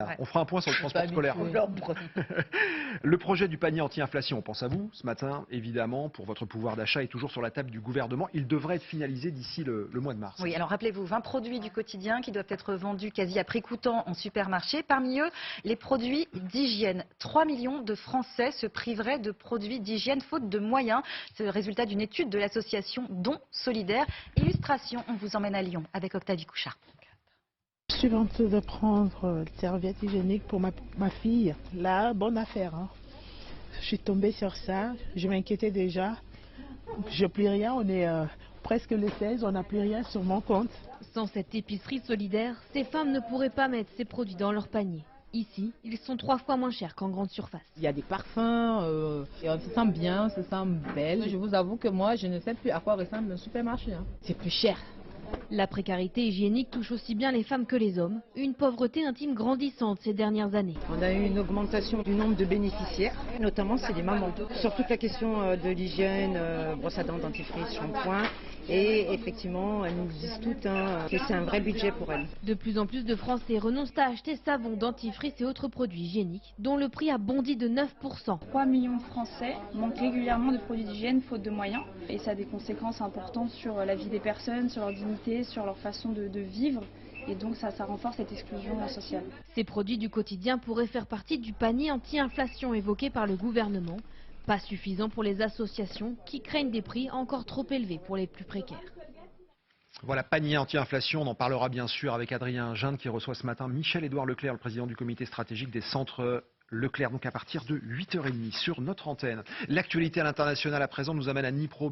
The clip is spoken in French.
Ouais. On fera un point sur le transport scolaire. Le projet du panier anti-inflation, on pense à vous ce matin, évidemment, pour votre pouvoir d'achat est toujours sur la table du gouvernement. Il devrait être finalisé d'ici le mois de mars. Oui, alors rappelez-vous, 20 produits du quotidien qui doivent être vendus quasi à prix coûtant en supermarché. Parmi eux, les produits d'hygiène. 3 millions de Français se priveraient de produits d'hygiène faute de moyens. C'est le résultat d'une étude de l'association Don Solidaire. Illustration, on vous emmène à Lyon avec Octavie Couchard. Je suis en train de prendre une serviette hygiénique pour ma fille. Là, bonne affaire. Hein. Je suis tombée sur ça, je m'inquiétais déjà. Je n'ai plus rien, on est presque le 16, on n'a plus rien sur mon compte. Sans cette épicerie solidaire, ces femmes ne pourraient pas mettre ces produits dans leur panier. Ici, ils sont 3 fois moins chers qu'en grande surface. Il y a des parfums, et on se sent bien, on se sent belle. Je vous avoue que moi, je ne sais plus à quoi ressemble un supermarché. Hein. C'est plus cher. La précarité hygiénique touche aussi bien les femmes que les hommes. Une pauvreté intime grandissante ces dernières années. On a eu une augmentation du nombre de bénéficiaires, notamment c'est les mamans. Sur toute la question de l'hygiène, brosse à dents, dentifrice, shampoing. Et effectivement, elles nous disent toutes que c'est un vrai budget pour elles. De plus en plus de Français renoncent à acheter savon, dentifrice et autres produits hygiéniques, dont le prix a bondi de 9%. 3 millions de Français manquent régulièrement de produits d'hygiène faute de moyens. Et ça a des conséquences importantes sur la vie des personnes, sur leur dignité, sur leur façon de vivre. Et donc ça renforce cette exclusion sociale. Ces produits du quotidien pourraient faire partie du panier anti-inflation évoqué par le gouvernement. Pas suffisant pour les associations qui craignent des prix encore trop élevés pour les plus précaires. Voilà, panier anti-inflation, on en parlera bien sûr avec Adrien Ginde qui reçoit ce matin Michel-Édouard Leclerc, le président du comité stratégique des centres Leclerc, donc à partir de 8h30 sur notre antenne. L'actualité à l'international à présent nous amène à Dnipro.